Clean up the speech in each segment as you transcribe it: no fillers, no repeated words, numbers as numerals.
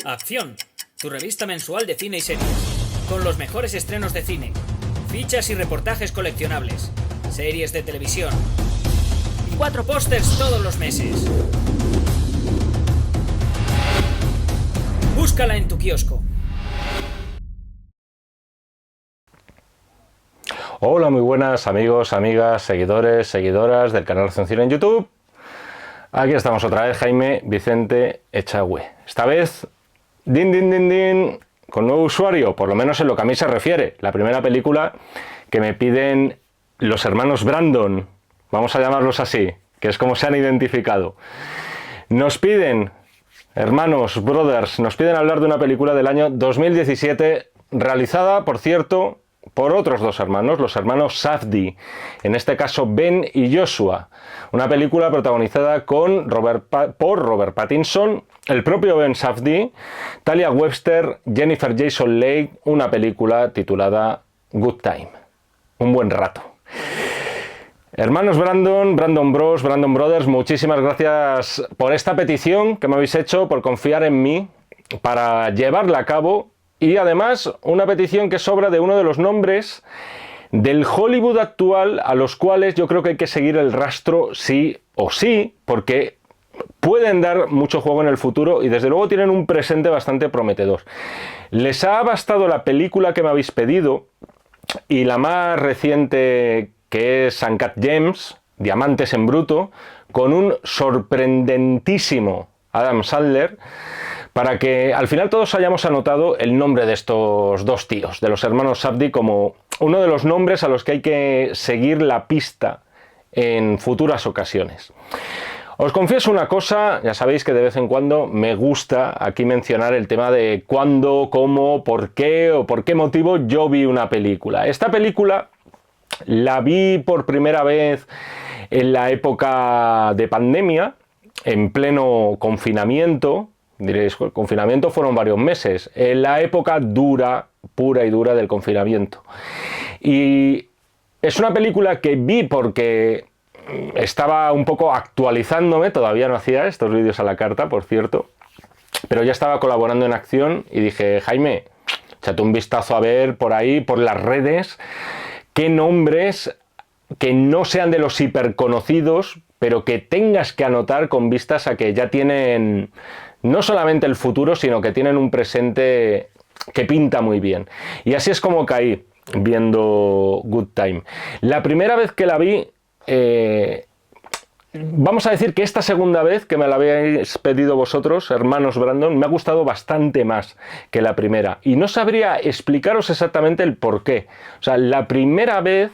Acción, tu revista mensual de cine y series, con los mejores estrenos de cine, fichas y reportajes coleccionables, series de televisión y 4 pósters todos los meses. Búscala en tu kiosco. Hola, muy buenas amigos, amigas, seguidores, seguidoras del canal Acción Cine en YouTube. Aquí estamos otra vez, Jaime Vicente Echagüe. Esta vez, con nuevo usuario, por lo menos en lo que a mí se refiere. La primera película que me piden los hermanos Brandon, vamos a llamarlos así, que es como se han identificado. Nos piden, hermanos, brothers, nos piden hablar de una película del año 2017, realizada, por cierto, por otros dos hermanos, los hermanos Safdie, en este caso Ben y Joshua. Una película protagonizada por Robert Pattinson, el propio Ben Safdie, Talia Webster, Jennifer Jason Leigh, una película titulada Good Time, un buen rato. Hermanos Brandon Bros, Brandon Brothers, muchísimas gracias por esta petición que me habéis hecho, por confiar en mí para llevarla a cabo. Y además una petición que sobra de uno de los nombres del Hollywood actual a los cuales yo creo que hay que seguir el rastro sí o sí, porque pueden dar mucho juego en el futuro y desde luego tienen un presente bastante prometedor. Les ha bastado la película que me habéis pedido y la más reciente, que es Uncut Gems, Diamantes en Bruto, con un sorprendentísimo Adam Sandler, para que al final todos hayamos anotado el nombre de estos dos tíos, de los hermanos Safdie, como uno de los nombres a los que hay que seguir la pista en futuras ocasiones. Os confieso una cosa, ya sabéis que de vez en cuando me gusta aquí mencionar el tema de cuándo, cómo, por qué o por qué motivo yo vi una película. Esta película la vi por primera vez en la época de pandemia, en pleno confinamiento. Diréis, el confinamiento fueron varios meses, en la época dura, pura y dura del confinamiento. Y es una película que vi porque estaba un poco actualizándome, todavía no hacía estos vídeos a la carta, por cierto, pero ya estaba colaborando en Acción y dije, Jaime, échate un vistazo a ver por ahí, por las redes, qué nombres que no sean de los hiperconocidos, pero que tengas que anotar con vistas a que ya tienen no solamente el futuro, sino que tienen un presente que pinta muy bien. Y así es como caí viendo Good Time. La primera vez que la vi, vamos a decir que esta segunda vez que me la habéis pedido vosotros, hermanos Brandon, me ha gustado bastante más que la primera. Y no sabría explicaros exactamente el por qué. O sea, la primera vez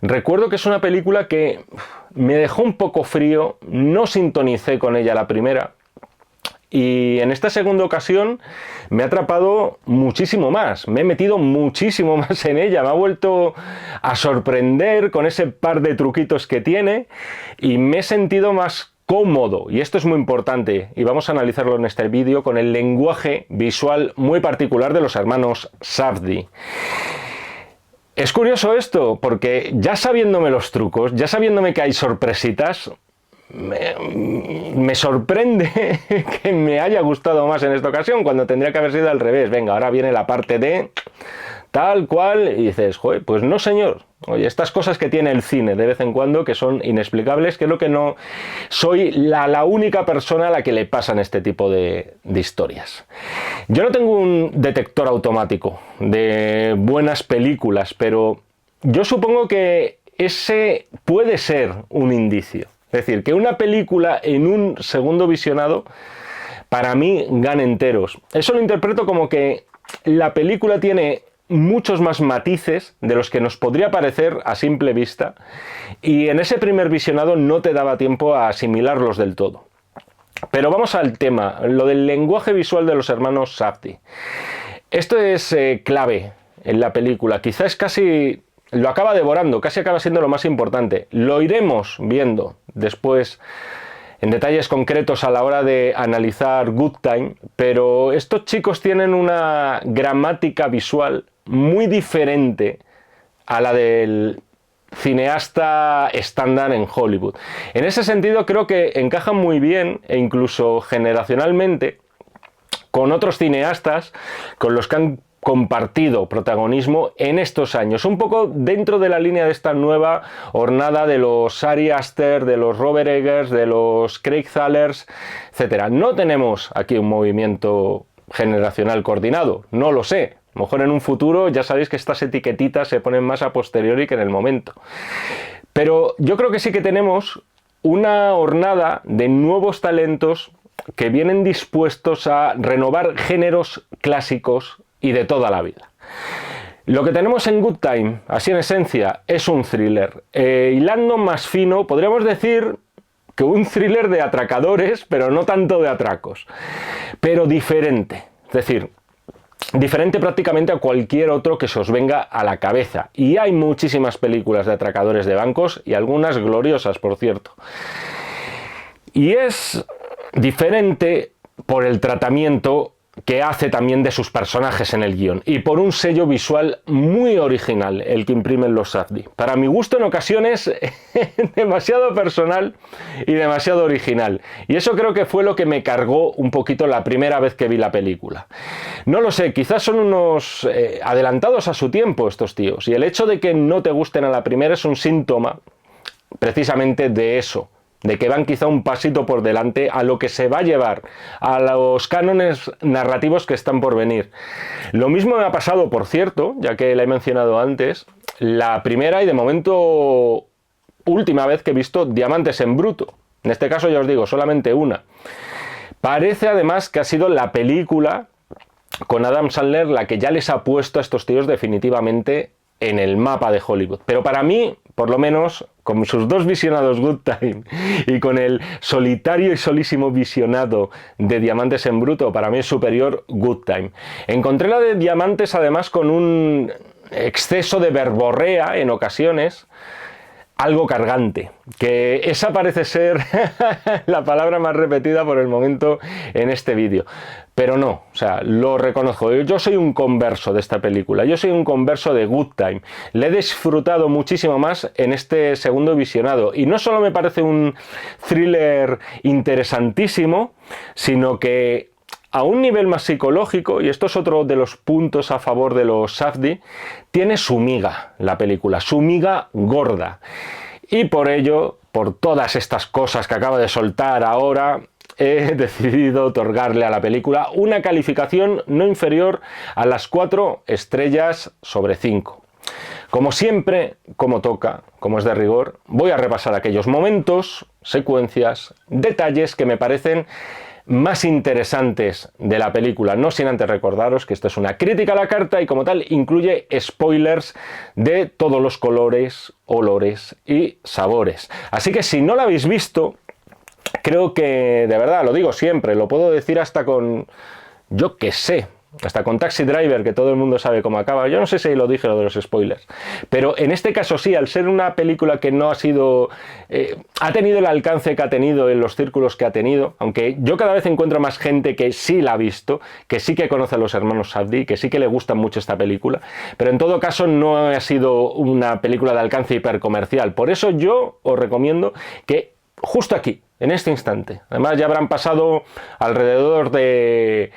recuerdo que es una película que me dejó un poco frío, no sintonicé con ella la primera. Y en esta segunda ocasión me ha atrapado muchísimo más, me he metido muchísimo más en ella, me ha vuelto a sorprender con ese par de truquitos que tiene y me he sentido más cómodo, y esto es muy importante y vamos a analizarlo en este vídeo con el lenguaje visual muy particular de los hermanos Safdie. Es curioso esto, porque ya sabiéndome los trucos, ya sabiéndome que hay sorpresitas, me sorprende que me haya gustado más en esta ocasión, cuando tendría que haber sido al revés. Venga, ahora viene la parte de tal cual, y dices, joder, pues no señor. Oye, estas cosas que tiene el cine de vez en cuando, que son inexplicables, que es lo que no soy la única persona a la que le pasan este tipo de historias. Yo no tengo un detector automático de buenas películas, pero yo supongo que ese puede ser un indicio. Es decir, que una película en un segundo visionado, para mí, gana enteros. Eso lo interpreto como que la película tiene muchos más matices de los que nos podría parecer a simple vista, y en ese primer visionado no te daba tiempo a asimilarlos del todo. Pero vamos al tema, lo del lenguaje visual de los hermanos Safdie. Esto es clave en la película, quizás casi lo acaba devorando, casi acaba siendo lo más importante. Lo iremos viendo después en detalles concretos a la hora de analizar Good Time, pero estos chicos tienen una gramática visual muy diferente a la del cineasta estándar en Hollywood. En ese sentido creo que encajan muy bien, e incluso generacionalmente, con otros cineastas con los que han compartido protagonismo en estos años, un poco dentro de la línea de esta nueva hornada de los Ari Aster, de los Robert Eggers, de los Craig Zallers, etcétera. No tenemos aquí un movimiento generacional coordinado, no lo sé. A lo mejor en un futuro ya sabéis que estas etiquetitas se ponen más a posteriori que en el momento. Pero yo creo que sí que tenemos una hornada de nuevos talentos que vienen dispuestos a renovar géneros clásicos y de toda la vida. Lo que tenemos en Good Time, así en esencia, es un thriller. Hilando más fino, podríamos decir que un thriller de atracadores, pero no tanto de atracos. Pero diferente. Es decir, diferente prácticamente a cualquier otro que se os venga a la cabeza. Y hay muchísimas películas de atracadores de bancos y algunas gloriosas, por cierto. Y es diferente por el tratamiento que hace también de sus personajes en el guión y por un sello visual muy original el que imprimen los Safdie. Para mi gusto en ocasiones demasiado personal y demasiado original, y eso creo que fue lo que me cargó un poquito la primera vez que vi la película. No lo sé, quizás son unos adelantados a su tiempo estos tíos, y el hecho de que no te gusten a la primera es un síntoma precisamente de eso, de que van quizá un pasito por delante a lo que se va a llevar, a los cánones narrativos que están por venir. Lo mismo me ha pasado, por cierto, ya que la he mencionado antes, la primera y de momento última vez que he visto Diamantes en Bruto. En este caso ya os digo, solamente una. Parece además que ha sido la película con Adam Sandler la que ya les ha puesto a estos tíos definitivamente en el mapa de Hollywood. Pero para mí, por lo menos, con sus dos visionados Good Time y con el solitario y solísimo visionado de Diamantes en Bruto, para mí es superior Good Time. Encontré la de Diamantes además con un exceso de verborrea en ocasiones, algo cargante, que esa parece ser la palabra más repetida por el momento en este vídeo. Pero no, o sea, lo reconozco. Yo soy un converso de esta película, yo soy un converso de Good Time. Le he disfrutado muchísimo más en este segundo visionado. Y no solo me parece un thriller interesantísimo, sino que a un nivel más psicológico, y esto es otro de los puntos a favor de los Safdie, tiene su miga la película, su miga gorda. Y por ello, por todas estas cosas que acabo de soltar ahora, he decidido otorgarle a la película una calificación no inferior a las 4 estrellas sobre 5. Como siempre, como toca, como es de rigor, voy a repasar aquellos momentos, secuencias, detalles que me parecen más interesantes de la película, no sin antes recordaros que esto es una crítica a la carta y como tal incluye spoilers de todos los colores, olores y sabores. Así que si no la habéis visto, creo que, de verdad, lo digo siempre, lo puedo decir hasta con, yo qué sé, hasta con Taxi Driver, que todo el mundo sabe cómo acaba. Yo no sé si lo dije lo de los spoilers, pero en este caso sí, al ser una película que no ha sido, ha tenido el alcance que ha tenido en los círculos que ha tenido, aunque yo cada vez encuentro más gente que sí la ha visto, que sí que conoce a los hermanos Safdie, que sí que le gusta mucho esta película, pero en todo caso no ha sido una película de alcance hipercomercial. Por eso yo os recomiendo que justo aquí, en este instante, además ya habrán pasado alrededor de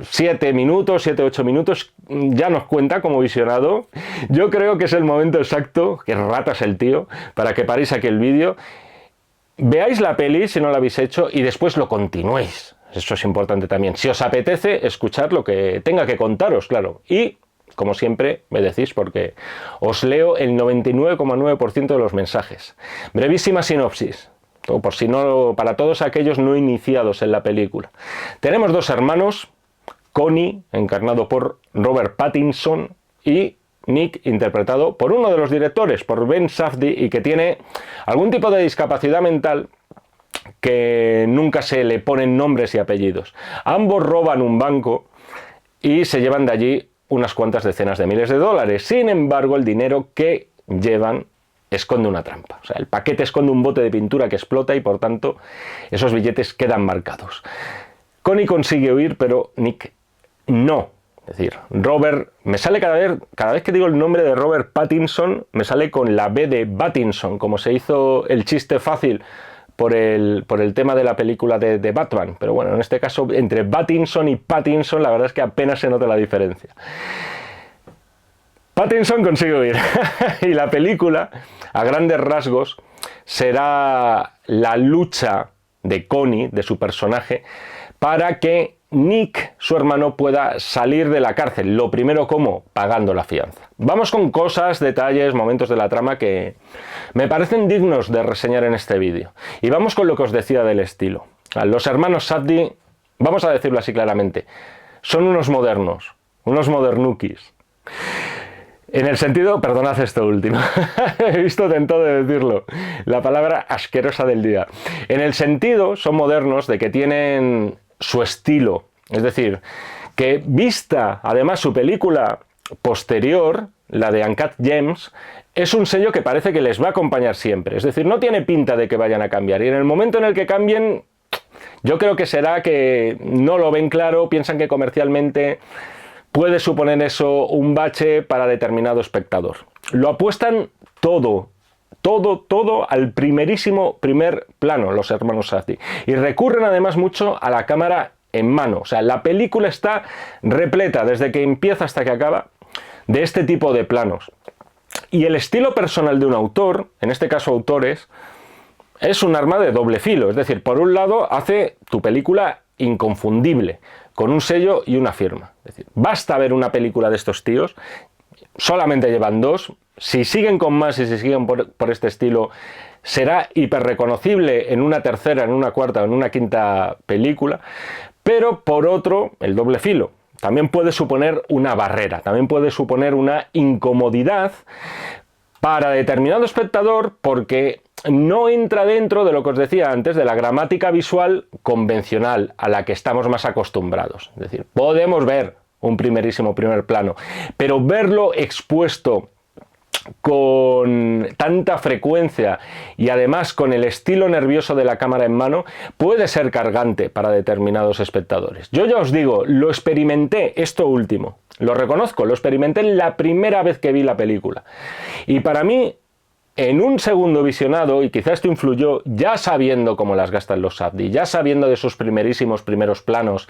7 minutos, 7-8 minutos, ya nos cuenta como visionado. Yo creo que es el momento exacto, que rata es el tío, para que paréis aquí el vídeo, veáis la peli si no la habéis hecho y después lo continuéis. Eso es importante también. Si os apetece escuchar lo que tenga que contaros, claro. Y como siempre me decís, porque os leo el 99,9% de los mensajes. Brevísima sinopsis, por si no, para todos aquellos no iniciados en la película. Tenemos dos hermanos, Connie, encarnado por Robert Pattinson, y Nick, interpretado por uno de los directores, por Ben Safdie, y que tiene algún tipo de discapacidad mental que nunca se le ponen nombres y apellidos. Ambos roban un banco y se llevan de allí unas cuantas decenas de miles de dólares. Sin embargo, el dinero que llevan esconde una trampa. O sea, el paquete esconde un bote de pintura que explota y por tanto esos billetes quedan marcados. Connie consigue huir, pero Nick no. Es decir, Robert, me sale cada vez que digo el nombre de Robert Pattinson, me sale con la B de Pattinson, como se hizo el chiste fácil por el tema de la película de Batman, pero bueno, en este caso entre Pattinson y Pattinson la verdad es que apenas se nota la diferencia. Pattinson consigue huir y la película, a grandes rasgos, será la lucha de Connie, de su personaje, para que Nick, su hermano, pueda salir de la cárcel. Lo primero, ¿cómo? Pagando la fianza. Vamos con cosas, detalles, momentos de la trama que me parecen dignos de reseñar en este vídeo. Y vamos con lo que os decía del estilo. Los hermanos Safdie, vamos a decirlo así claramente, son unos modernos, unos modernukis. En el sentido, perdonad esto último, he visto tentado de decirlo, la palabra asquerosa del día. En el sentido, son modernos de que tienen su estilo, es decir, que vista además su película posterior, la de Uncut Gems, es un sello que parece que les va a acompañar siempre, es decir, no tiene pinta de que vayan a cambiar, y en el momento en el que cambien, yo creo que será que no lo ven claro, piensan que comercialmente puede suponer eso un bache para determinado espectador. Lo apuestan todo al primer plano, los hermanos Safdie. Y recurren además mucho a la cámara en mano. O sea, la película está repleta, desde que empieza hasta que acaba, de este tipo de planos. Y el estilo personal de un autor, en este caso autores, es un arma de doble filo. Es decir, por un lado hace tu película inconfundible, con un sello y una firma. Es decir, basta ver una película de estos tíos, solamente llevan dos, si siguen con más y si siguen por este estilo, será hiperreconocible en una tercera, en una cuarta o en una quinta película, pero por otro, el doble filo. También puede suponer una barrera, también puede suponer una incomodidad para determinado espectador porque no entra dentro de lo que os decía antes, de la gramática visual convencional a la que estamos más acostumbrados. Es decir, podemos ver un primerísimo primer plano, pero verlo expuesto con tanta frecuencia y además con el estilo nervioso de la cámara en mano puede ser cargante para determinados espectadores. Yo ya os digo, lo experimenté esto último, lo reconozco, lo experimenté la primera vez que vi la película y para mí en un segundo visionado, y quizás esto influyó ya sabiendo cómo las gastan los Safdie, ya sabiendo de sus primeros planos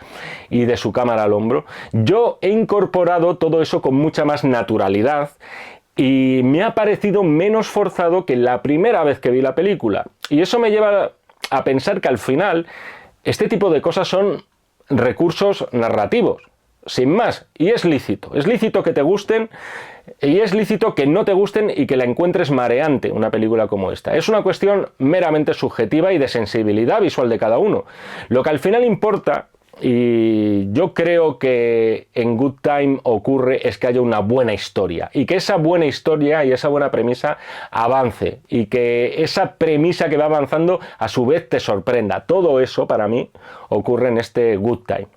y de su cámara al hombro, yo he incorporado todo eso con mucha más naturalidad y me ha parecido menos forzado que la primera vez que vi la película. Y eso me lleva a pensar que al final este tipo de cosas son recursos narrativos, sin más, y es lícito que te gusten y es lícito que no te gusten y que la encuentres mareante una película como esta. Es una cuestión meramente subjetiva y de sensibilidad visual de cada uno. Lo que al final importa, y yo creo que en Good Time ocurre, es que haya una buena historia y que esa buena historia y esa buena premisa avance y que esa premisa que va avanzando a su vez te sorprenda. Todo eso para mí ocurre en este Good Time.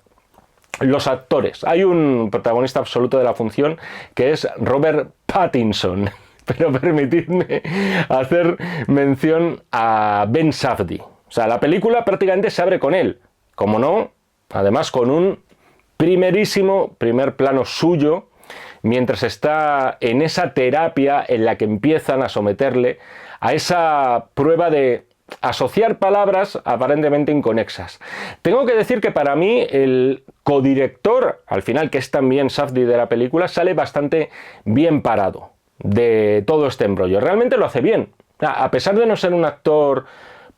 Los actores. Hay un protagonista absoluto de la función que es Robert Pattinson. Pero permitidme hacer mención a Ben Safdie. O sea, la película prácticamente se abre con él. Como no, además con un primer plano suyo, mientras está en esa terapia en la que empiezan a someterle a esa prueba de asociar palabras aparentemente inconexas. Tengo que decir que para mí el codirector, al final que es también Safdie de la película, sale bastante bien parado de todo este embrollo. Realmente lo hace bien. A pesar de no ser un actor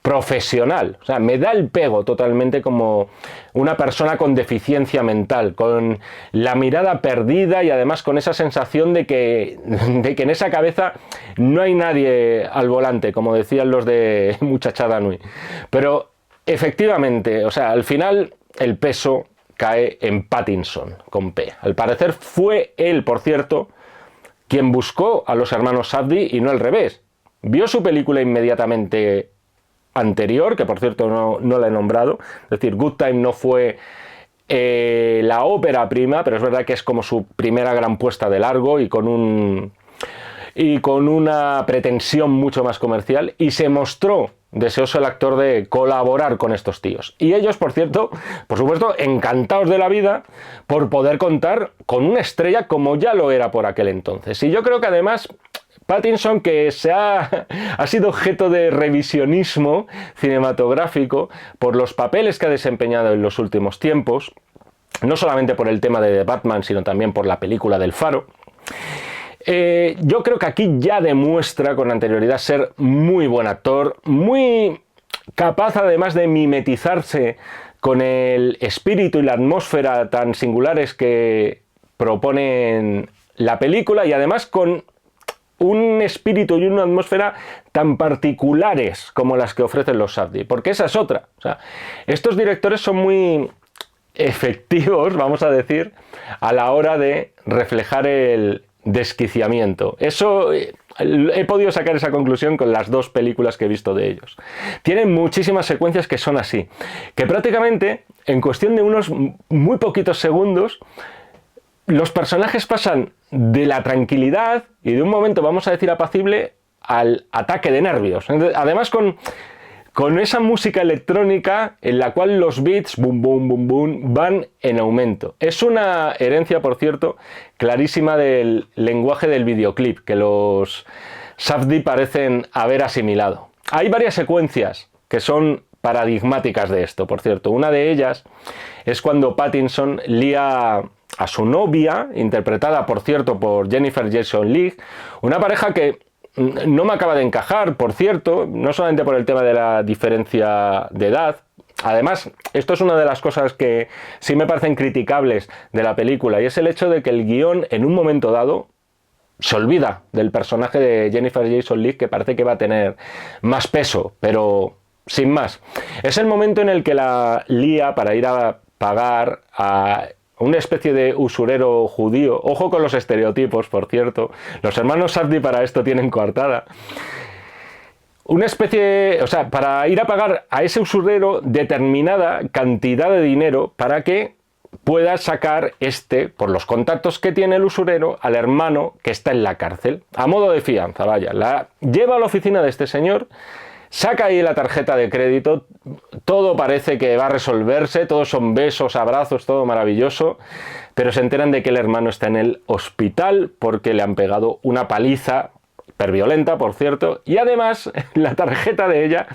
profesional, o sea, me da el pego totalmente como una persona con deficiencia mental, con la mirada perdida y además con esa sensación de que en esa cabeza no hay nadie al volante, como decían los de Muchachada Nui. Pero efectivamente, o sea, al final el peso cae en Pattinson, con P. Al parecer fue él, por cierto, quien buscó a los hermanos Safdie y no al revés. Vio su película inmediatamente anterior, que por cierto no la he nombrado, es decir, Good Time no fue la ópera prima, pero es verdad que es como su primera gran puesta de largo y con una pretensión mucho más comercial, y se mostró deseoso el actor de colaborar con estos tíos. Y ellos, por cierto, por supuesto, encantados de la vida por poder contar con una estrella como ya lo era por aquel entonces. Y yo creo que además Pattinson, que ha sido objeto de revisionismo cinematográfico por los papeles que ha desempeñado en los últimos tiempos, no solamente por el tema de The Batman, sino también por la película del Faro. Yo creo que aquí ya demuestra con anterioridad ser muy buen actor, muy capaz además de mimetizarse con el espíritu y la atmósfera tan singulares que proponen la película, y además con un espíritu y una atmósfera tan particulares como las que ofrecen los Safdie, porque esa es otra. O sea, estos directores son muy efectivos, vamos a decir, a la hora de reflejar el desquiciamiento. Eso he podido sacar esa conclusión con las dos películas que he visto de ellos. Tienen muchísimas secuencias que son así, que prácticamente en cuestión de unos muy poquitos segundos los personajes pasan de la tranquilidad y de un momento, vamos a decir, apacible al ataque de nervios. Además con esa música electrónica en la cual los beats boom, boom, boom, boom van en aumento. Es una herencia, por cierto, clarísima del lenguaje del videoclip que los Safdie parecen haber asimilado. Hay varias secuencias que son paradigmáticas de esto, por cierto. Una de ellas es cuando Pattinson lía a su novia, interpretada, por cierto, por Jennifer Jason Leigh, una pareja que no me acaba de encajar, por cierto, no solamente por el tema de la diferencia de edad. Además, esto es una de las cosas que sí me parecen criticables de la película, y es el hecho de que el guión, en un momento dado, se olvida del personaje de Jennifer Jason Leigh, que parece que va a tener más peso, pero sin más. Es el momento en el que la lía para ir a pagar a una especie de usurero judío. Ojo con los estereotipos, por cierto. Los hermanos Safdie para esto tienen coartada. Una especie, o sea, para ir a pagar a ese usurero determinada cantidad de dinero para que pueda sacar por los contactos que tiene el usurero, al hermano que está en la cárcel. A modo de fianza, vaya. La lleva a la oficina de este señor, saca ahí la tarjeta de crédito, todo parece que va a resolverse, todos son besos, abrazos, todo maravilloso, pero se enteran de que el hermano está en el hospital porque le han pegado una paliza, hiperviolenta, por cierto, y además la tarjeta de ella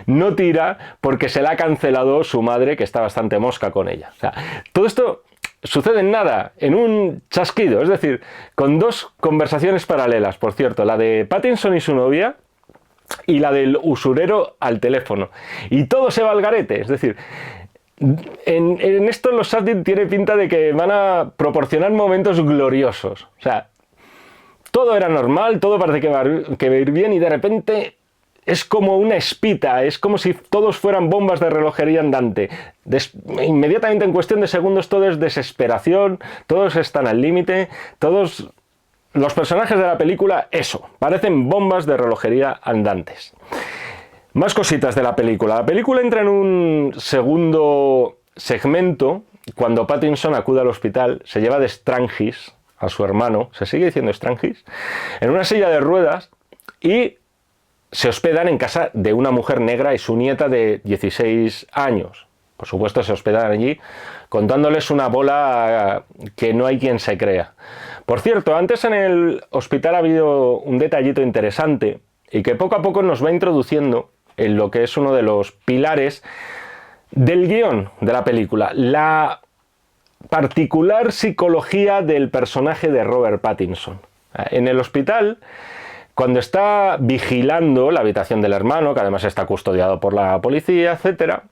no tira porque se la ha cancelado su madre, que está bastante mosca con ella. O sea, todo esto sucede en nada, en un chasquido, es decir, con dos conversaciones paralelas, por cierto, la de Pattinson y su novia, y la del usurero al teléfono. Y todo se va al garete. Es decir, en esto los Safdie tiene pinta de que van a proporcionar momentos gloriosos. O sea, todo era normal, todo parece que va a ir bien, y de repente es como una espita, es como si todos fueran bombas de relojería andante. Inmediatamente, en cuestión de segundos, todo es desesperación, todos están al límite, todos los personajes de la película, eso, parecen bombas de relojería andantes. Más cositas de la película. La película entra en un segundo segmento cuando Pattinson acude al hospital, se lleva de Strangis a su hermano, se sigue diciendo Strangis, en una silla de ruedas, y se hospedan en casa de una mujer negra y su nieta de 16 años. Por supuesto, se hospedan allí contándoles una bola que no hay quien se crea. Por cierto, antes en el hospital ha habido un detallito interesante y que poco a poco nos va introduciendo en lo que es uno de los pilares del guión de la película, la particular psicología del personaje de Robert Pattinson. En el hospital, cuando está vigilando la habitación del hermano, que además está custodiado por la policía, etcétera,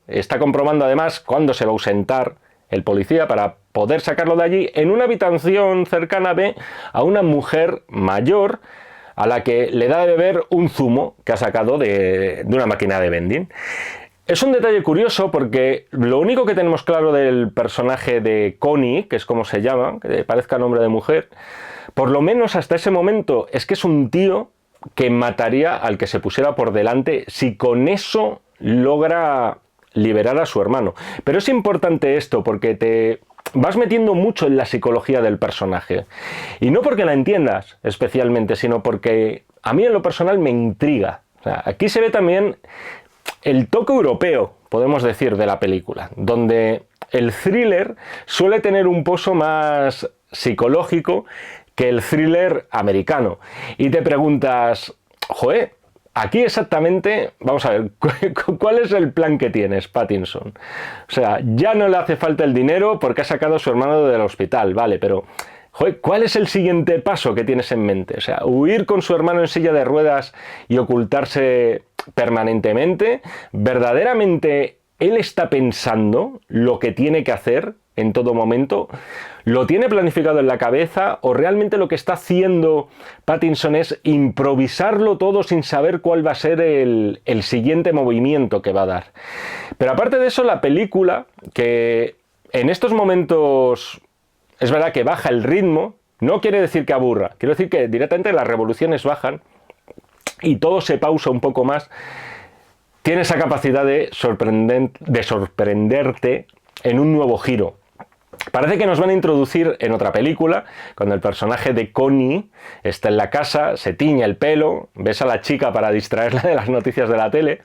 está comprobando además cuándo se va a ausentar el policía para poder sacarlo de allí. En una habitación cercana ve a una mujer mayor a la que le da de beber un zumo que ha sacado de una máquina de vending. Es un detalle curioso porque lo único que tenemos claro del personaje de Connie, que es como se llama, que parezca nombre de mujer, por lo menos hasta ese momento, es que es un tío que mataría al que se pusiera por delante si con eso logra liberar a su hermano. Pero es importante esto porque te vas metiendo mucho en la psicología del personaje. Y no porque la entiendas especialmente, sino porque a mí en lo personal me intriga. O sea, aquí se ve también el toque europeo, podemos decir, de la película, donde el thriller suele tener un pozo más psicológico que el thriller americano. Y te preguntas, joder, aquí exactamente, vamos a ver, ¿cuál es el plan que tienes, Pattinson? O sea, ya no le hace falta el dinero porque ha sacado a su hermano del hospital, vale, pero joder, ¿cuál es el siguiente paso que tienes en mente? O sea, huir con su hermano en silla de ruedas y ocultarse permanentemente. ¿Verdaderamente él está pensando lo que tiene que hacer en todo momento? ¿Lo tiene planificado en la cabeza o realmente lo que está haciendo Pattinson es improvisarlo todo sin saber cuál va a ser el siguiente movimiento que va a dar? Pero aparte de eso, la película, que en estos momentos es verdad que baja el ritmo, no quiere decir que aburra, quiero decir que directamente las revoluciones bajan y todo se pausa un poco más. Tiene esa capacidad de sorprenderte en un nuevo giro. Parece que nos van a introducir en otra película, cuando el personaje de Connie está en la casa, se tiñe el pelo, ves a la chica para distraerla de las noticias de la tele,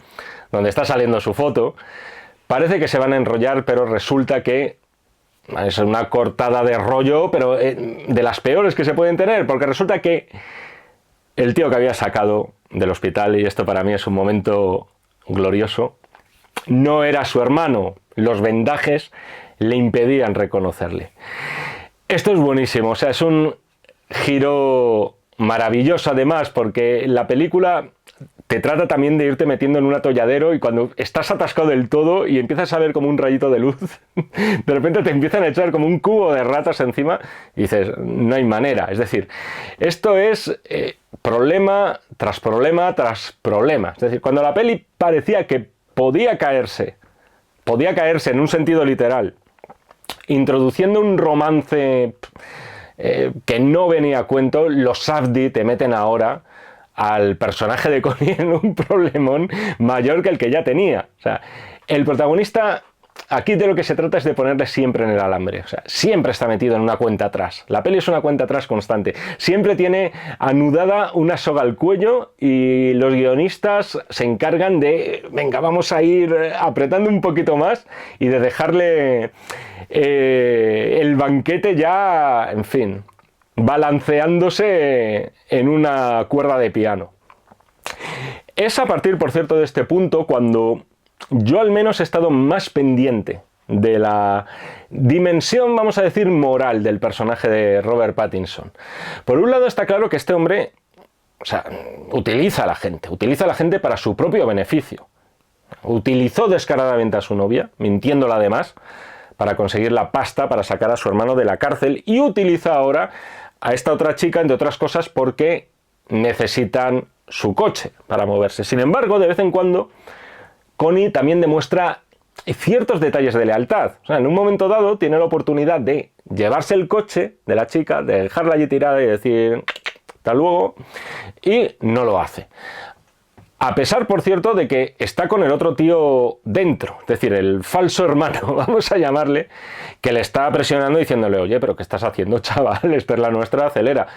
donde está saliendo su foto. Parece que se van a enrollar, pero resulta que es una cortada de rollo, pero de las peores que se pueden tener, porque resulta que el tío que había sacado del hospital, y esto para mí es un momento glorioso, no era su hermano. Los vendajes le impedían reconocerle. Esto es buenísimo, o sea, es un giro maravilloso además, porque la película te trata también de irte metiendo en un atolladero y cuando estás atascado del todo y empiezas a ver como un rayito de luz, de repente te empiezan a echar como un cubo de ratas encima y dices, no hay manera. Es decir, esto es problema tras problema tras problema. Es decir, cuando la peli parecía que podía caerse en un sentido literal, introduciendo un romance que no venía a cuento, los Safdie te meten ahora al personaje de Connie en un problemón mayor que el que ya tenía. O sea, el protagonista aquí de lo que se trata es de ponerle siempre en el alambre. O sea, siempre está metido en una cuenta atrás. La peli es una cuenta atrás constante. Siempre tiene anudada una soga al cuello y los guionistas se encargan de, venga, vamos a ir apretando un poquito más y de dejarle el banquete ya, en fin, balanceándose en una cuerda de piano. Es a partir, por cierto, de este punto cuando yo al menos he estado más pendiente de la dimensión, vamos a decir, moral del personaje de Robert Pattinson. Por un lado está claro que este hombre, o sea, utiliza a la gente para su propio beneficio. Utilizó descaradamente a su novia, mintiéndola además, para conseguir la pasta para sacar a su hermano de la cárcel, y utiliza ahora a esta otra chica, entre otras cosas, porque necesitan su coche para moverse. Sin embargo, de vez en cuando, Connie también demuestra ciertos detalles de lealtad. O sea, en un momento dado tiene la oportunidad de llevarse el coche de la chica, de dejarla allí tirada y decir hasta luego, y no lo hace. A pesar, por cierto, de que está con el otro tío dentro, es decir, el falso hermano, vamos a llamarle, que le está presionando diciéndole, oye, pero ¿qué estás haciendo, chaval? Esta es la nuestra, acelera.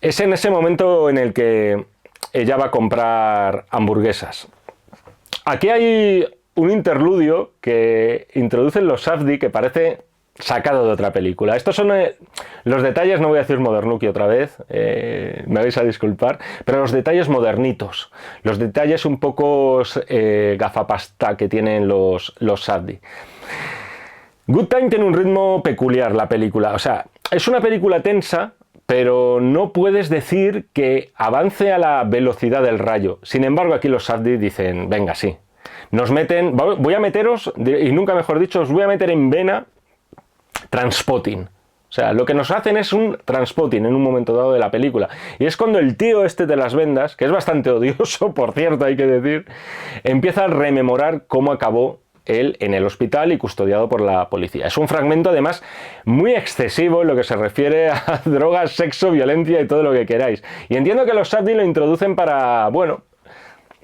Es en ese momento en el que ella va a comprar hamburguesas. Aquí hay un interludio que introducen los Safdie que parece sacado de otra película. Estos son los detalles, no voy a decir modernuki otra vez, me vais a disculpar, pero los detalles modernitos, los detalles un poco gafapasta que tienen los Safdie. Good Time tiene un ritmo peculiar la película, o sea, es una película tensa, pero no puedes decir que avance a la velocidad del rayo. Sin embargo, aquí los Safdie dicen, venga, sí, nos meten, voy a meteros, y nunca mejor dicho, os voy a meter en vena transpotting. O sea, lo que nos hacen es un transpotting en un momento dado de la película. Y es cuando el tío este de las vendas, que es bastante odioso, por cierto, hay que decir, empieza a rememorar cómo acabó él en el hospital y custodiado por la policía. Es un fragmento, además, muy excesivo en lo que se refiere a drogas, sexo, violencia y todo lo que queráis. Y entiendo que los Safdie lo introducen para, bueno,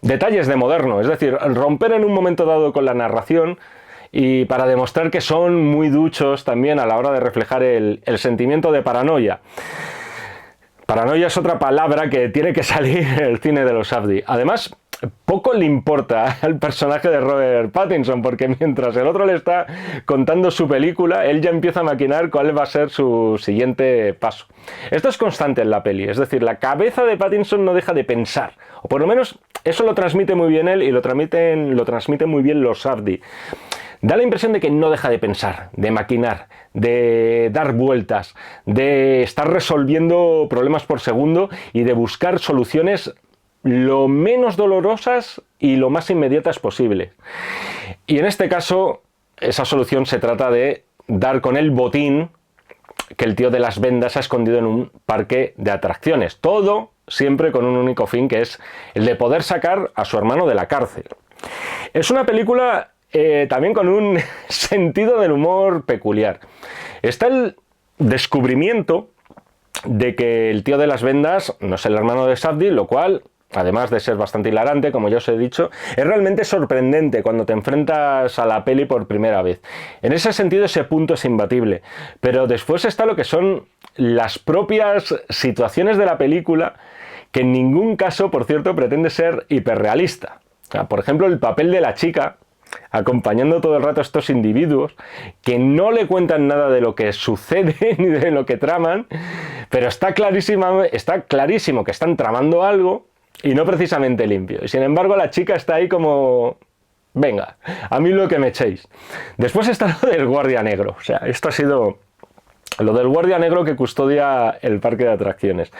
detalles de moderno, es decir, romper en un momento dado con la narración y para demostrar que son muy duchos también a la hora de reflejar el sentimiento de paranoia. Paranoia es otra palabra que tiene que salir en el cine de los Safdie. Además, poco le importa al personaje de Robert Pattinson, porque mientras el otro le está contando su película, él ya empieza a maquinar cuál va a ser su siguiente paso. Esto es constante en la peli, es decir, la cabeza de Pattinson no deja de pensar, o por lo menos eso lo transmite muy bien él y lo transmiten muy bien los Safdie. Da la impresión de que no deja de pensar, de maquinar, de dar vueltas, de estar resolviendo problemas por segundo y de buscar soluciones lo menos dolorosas y lo más inmediatas posible. Y en este caso, esa solución se trata de dar con el botín que el tío de las vendas ha escondido en un parque de atracciones. Todo siempre con un único fin, que es el de poder sacar a su hermano de la cárcel. Es una película también con un sentido del humor peculiar. Está el descubrimiento de que el tío de las vendas no es el hermano de Safdie, lo cual, además de ser bastante hilarante, como ya os he dicho, es realmente sorprendente cuando te enfrentas a la peli por primera vez. En ese sentido, ese punto es imbatible. Pero después está lo que son las propias situaciones de la película, que en ningún caso, por cierto, pretende ser hiperrealista. O sea, por ejemplo, el papel de la chica, acompañando todo el rato a estos individuos que no le cuentan nada de lo que sucede ni de lo que traman, pero está clarísimo que están tramando algo y no precisamente limpio. Y sin embargo la chica está ahí como... venga, a mí lo que me echéis. Después está lo del guardia negro. O sea, esto ha sido lo del guardia negro que custodia el parque de atracciones.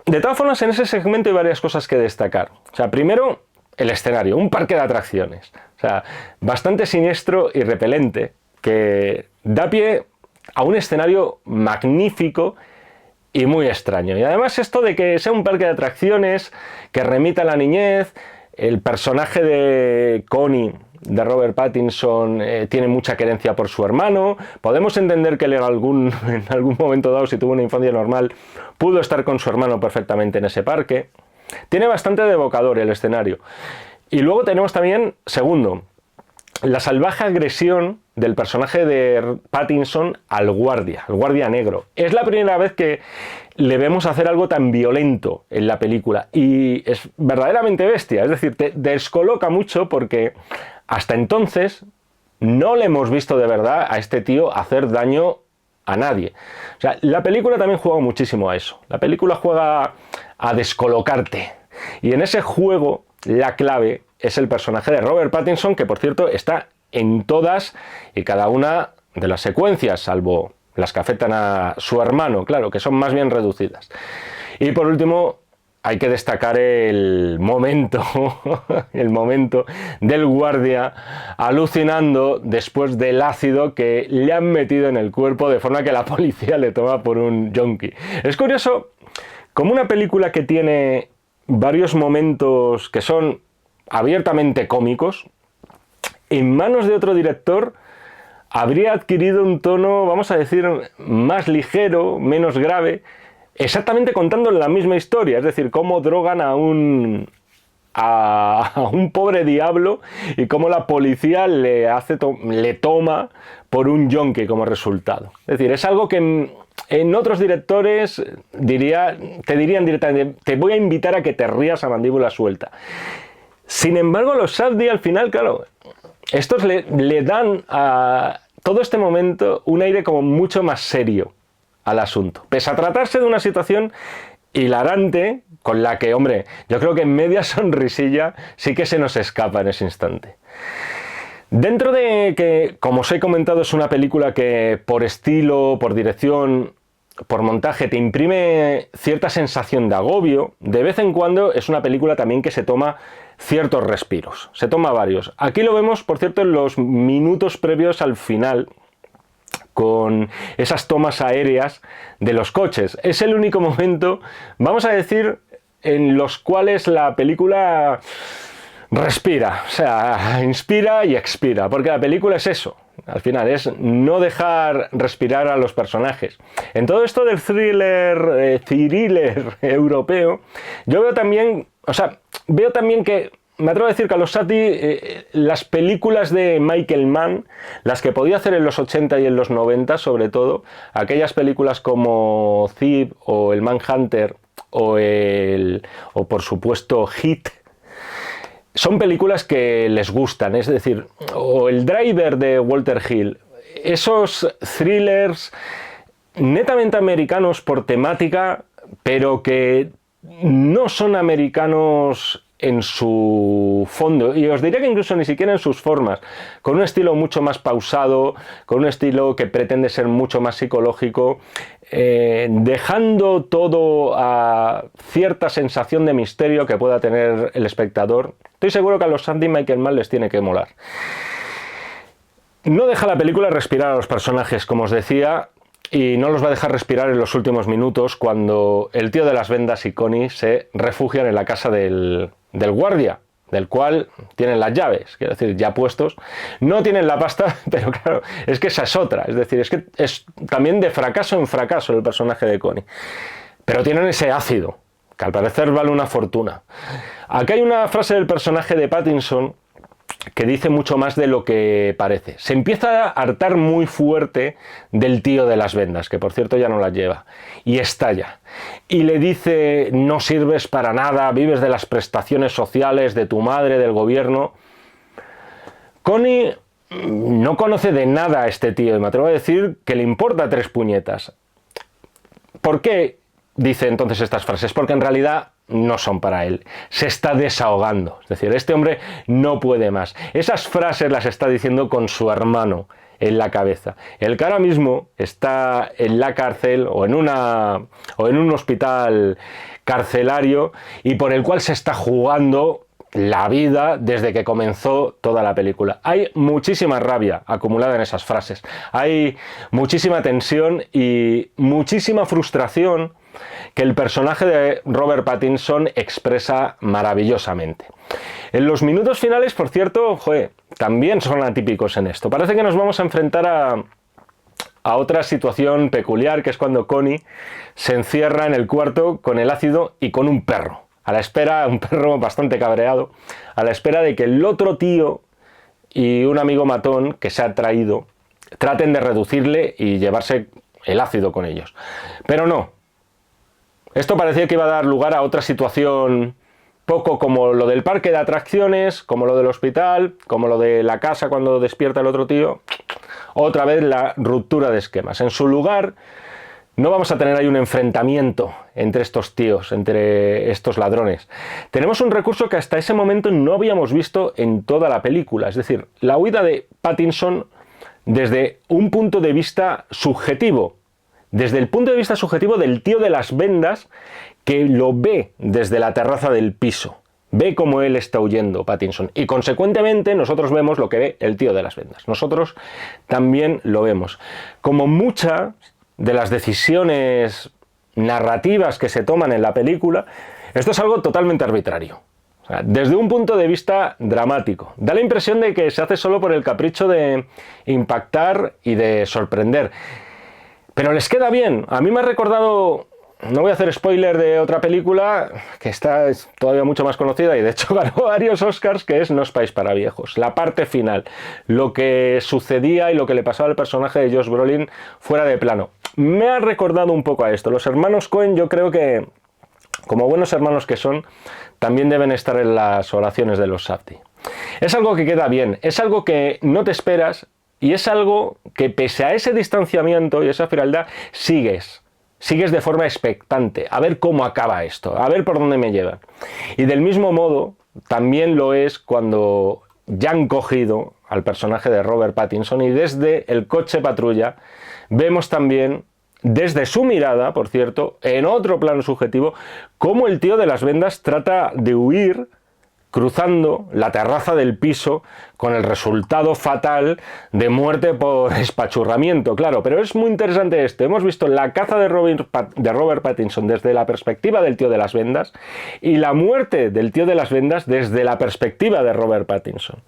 De todas formas, en ese segmento hay varias cosas que destacar. O sea, primero, el escenario, un parque de atracciones. O sea, bastante siniestro y repelente, que da pie a un escenario magnífico y muy extraño. Y además esto de que sea un parque de atracciones, que remita a la niñez, el personaje de Connie, de Robert Pattinson, tiene mucha querencia por su hermano. Podemos entender que él en algún momento dado, si tuvo una infancia normal, pudo estar con su hermano perfectamente en ese parque. Tiene bastante de evocador el escenario. Y luego tenemos también, segundo, la salvaje agresión del personaje de Pattinson al guardia negro. Es la primera vez que le vemos hacer algo tan violento en la película y es verdaderamente bestia, es decir, te descoloca mucho porque hasta entonces no le hemos visto de verdad a este tío hacer daño a nadie. O sea, la película también juega muchísimo a eso. La película juega a descolocarte y en ese juego la clave es el personaje de Robert Pattinson, que por cierto está en todas y cada una de las secuencias, salvo las que afectan a su hermano, claro, que son más bien reducidas. Y por último, hay que destacar el momento del guardia alucinando después del ácido que le han metido en el cuerpo, de forma que la policía le toma por un yonki. Es curioso, como una película que tiene varios momentos que son abiertamente cómicos, en manos de otro director habría adquirido un tono, vamos a decir, más ligero, menos grave, exactamente contando la misma historia, es decir, cómo drogan a un pobre diablo y cómo la policía le toma por un yonki como resultado. Es decir, es algo que en otros directores te dirían directamente, te voy a invitar a que te rías a mandíbula suelta. Sin embargo, los Safdie al final, claro, estos le dan a todo este momento un aire como mucho más serio al asunto. Pese a tratarse de una situación hilarante, con la que, hombre, yo creo que en media sonrisilla sí que se nos escapa en ese instante. Dentro de que, como os he comentado, es una película que por estilo, por dirección, por montaje te imprime cierta sensación de agobio, de vez en cuando es una película también que se toma ciertos respiros, se toma varios. Aquí lo vemos, por cierto, en los minutos previos al final, con esas tomas aéreas de los coches. Es el único momento, vamos a decir, en los cuales la película respira, o sea, inspira y expira, porque la película es eso. Al final es no dejar respirar a los personajes. En todo esto del thriller europeo, yo veo también que, me atrevo a decir que a los Safdie, las películas de Michael Mann, las que podía hacer en los 80 y en los 90 sobre todo, aquellas películas como Thief o el Manhunter o por supuesto Hit, son películas que les gustan, es decir, o El Driver de Walter Hill, esos thrillers netamente americanos por temática, pero que no son americanos en su fondo, y os diría que incluso ni siquiera en sus formas, con un estilo mucho más pausado, con un estilo que pretende ser mucho más psicológico, dejando todo a cierta sensación de misterio que pueda tener el espectador. Estoy seguro que a los Sandy Michael Mann les tiene que molar. No deja la película respirar a los personajes, como os decía, y no los va a dejar respirar en los últimos minutos cuando el tío de las vendas y Connie se refugian en la casa del guardia, del cual tienen las llaves, quiero decir, ya puestos. No tienen la pasta, pero claro, es que esa es otra. Es decir, es que es también de fracaso en fracaso el personaje de Connie. Pero tienen ese ácido, que al parecer vale una fortuna. Aquí hay una frase del personaje de Pattinson que dice mucho más de lo que parece. Se empieza a hartar muy fuerte del tío de las vendas, que por cierto ya no las lleva, y estalla. Y le dice: no sirves para nada, vives de las prestaciones sociales de tu madre, del gobierno. Connie no conoce de nada a este tío, y me atrevo a decir que le importa tres puñetas. ¿Por qué dice entonces estas frases? Porque en realidad no son para él, se está desahogando, es decir, este hombre no puede más. Esas frases las está diciendo con su hermano en la cabeza, el que ahora mismo está en la cárcel o en un hospital carcelario, y por el cual se está jugando la vida desde que comenzó toda la película. Hay muchísima rabia acumulada en esas frases, hay muchísima tensión y muchísima frustración que el personaje de Robert Pattinson expresa maravillosamente. En los minutos finales, por cierto, también son atípicos en esto. Parece que nos vamos a enfrentar a otra situación peculiar, que es cuando Connie se encierra en el cuarto con el ácido y con un perro, a la espera, un perro bastante cabreado, a la espera de que el otro tío y un amigo matón que se ha traído traten de reducirle y llevarse el ácido con ellos. Pero no. Esto parecía que iba a dar lugar a otra situación, poco como lo del parque de atracciones, como lo del hospital, como lo de la casa cuando despierta el otro tío. Otra vez la ruptura de esquemas. En su lugar, no vamos a tener ahí un enfrentamiento entre estos tíos, entre estos ladrones. Tenemos un recurso que hasta ese momento no habíamos visto en toda la película. Es decir, la huida de Pattinson desde un punto de vista subjetivo. Desde el punto de vista subjetivo del tío de las vendas, que lo ve desde la terraza del piso. Ve cómo él está huyendo, Pattinson. Y consecuentemente nosotros vemos lo que ve el tío de las vendas. Nosotros también lo vemos. Como muchas de las decisiones narrativas que se toman en la película, esto es algo totalmente arbitrario. O sea, desde un punto de vista dramático. Da la impresión de que se hace solo por el capricho de impactar y de sorprender. Pero les queda bien. A mí me ha recordado, no voy a hacer spoiler de otra película que está todavía mucho más conocida y de hecho ganó varios Oscars, que es No es país para viejos. La parte final, lo que sucedía y lo que le pasaba al personaje de Josh Brolin fuera de plano. Me ha recordado un poco a esto. Los hermanos Coen, yo creo que, como buenos hermanos que son, también deben estar en las oraciones de los Safdie. Es algo que queda bien, es algo que no te esperas. Y es algo que, pese a ese distanciamiento y esa frialdad, sigues de forma expectante, a ver cómo acaba esto, a ver por dónde me lleva. Y del mismo modo, también lo es cuando ya han cogido al personaje de Robert Pattinson y desde el coche patrulla vemos también, desde su mirada, por cierto, en otro plano subjetivo, cómo el tío de las vendas trata de huir cruzando la terraza del piso, con el resultado fatal de muerte por espachurramiento, claro. Pero es muy interesante esto. Hemos visto la caza de Robert Pattinson desde la perspectiva del tío de las vendas y la muerte del tío de las vendas desde la perspectiva de Robert Pattinson.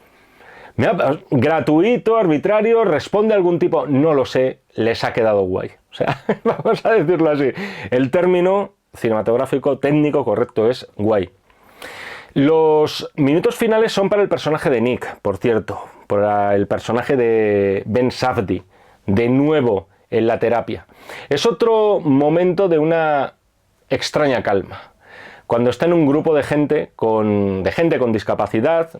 Gratuito, arbitrario, responde a algún tipo, no lo sé, les ha quedado guay. O sea, vamos a decirlo así. El término cinematográfico técnico correcto es guay. Los minutos finales son para el personaje de Nick, por cierto, para el personaje de Ben Safdie, de nuevo en la terapia. Es otro momento de una extraña calma, cuando está en un grupo de gente con discapacidad,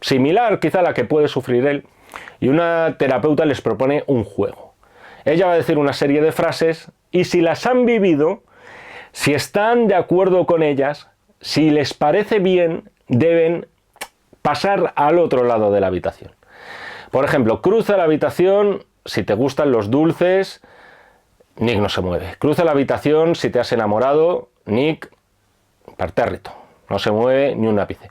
similar quizá a la que puede sufrir él, y una terapeuta les propone un juego. Ella va a decir una serie de frases y si las han vivido, si están de acuerdo con ellas, si les parece bien, deben pasar al otro lado de la habitación. Por ejemplo, cruza la habitación si te gustan los dulces, Nick no se mueve. Cruza la habitación si te has enamorado, Nick pertérrito, no se mueve ni un ápice.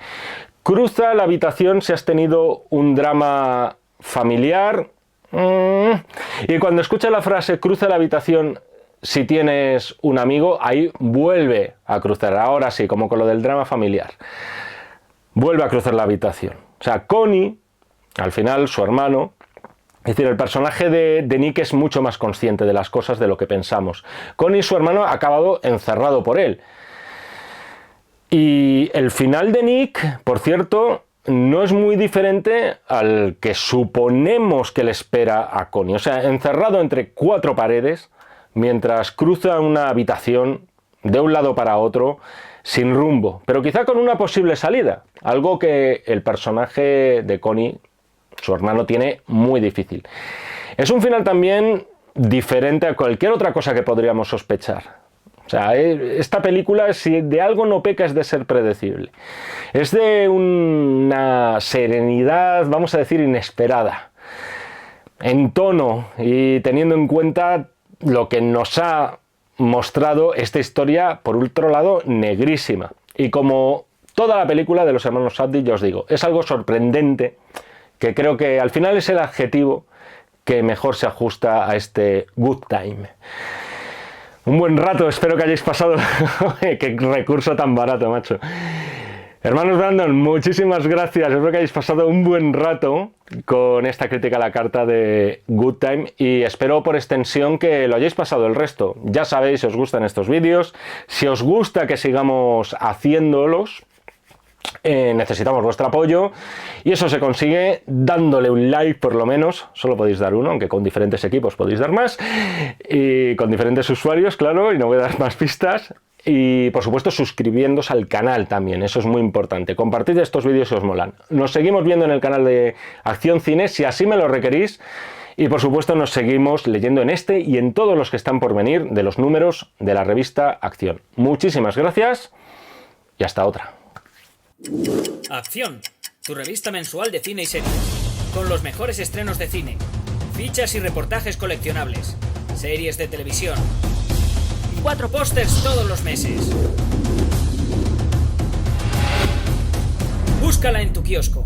Cruza la habitación si has tenido un drama familiar. Y cuando escucha la frase cruza la habitación si tienes un amigo, ahí vuelve a cruzar. Ahora sí, como con lo del drama familiar. Vuelve a cruzar la habitación. O sea, Connie, al final, su hermano, es decir, el personaje de Nick es mucho más consciente de las cosas de lo que pensamos. Connie, su hermano, ha acabado encerrado por él. Y el final de Nick, por cierto, no es muy diferente al que suponemos que le espera a Connie. O sea, encerrado entre 4 paredes, mientras cruza una habitación de un lado para otro, sin rumbo, pero quizá con una posible salida, algo que el personaje de Connie, su hermano, tiene muy difícil. Es un final también diferente a cualquier otra cosa que podríamos sospechar. O sea, esta película, si de algo no peca, es de ser predecible. Es de una serenidad, vamos a decir, inesperada, en tono y teniendo en cuenta lo que nos ha mostrado esta historia, por otro lado, negrísima. Y como toda la película de los hermanos Safdie, yo os digo, es algo sorprendente, que creo que al final es el adjetivo que mejor se ajusta a este good time. Un buen rato, espero que hayáis pasado. Qué recurso tan barato, macho. Hermanos Brandon, muchísimas gracias. Espero que hayáis pasado un buen rato con esta crítica a la carta de Good Time y espero por extensión que lo hayáis pasado el resto. Ya sabéis si os gustan estos vídeos, si os gusta que sigamos haciéndolos. Necesitamos vuestro apoyo y eso se consigue dándole un like por lo menos. Solo podéis dar uno, aunque con diferentes equipos podéis dar más y con diferentes usuarios, claro, y no voy a dar más pistas. Y por supuesto suscribiéndose al canal también, eso es muy importante. Compartid estos vídeos si os molan. Nos seguimos viendo en el canal de Acción Cine si así me lo requerís. Y por supuesto nos seguimos leyendo en este y en todos los que están por venir de los números de la revista Acción. Muchísimas gracias y hasta otra. Acción, tu revista mensual de cine y series, con los mejores estrenos de cine, fichas y reportajes coleccionables, series de televisión y 4 pósters todos los meses. Búscala en tu kiosco.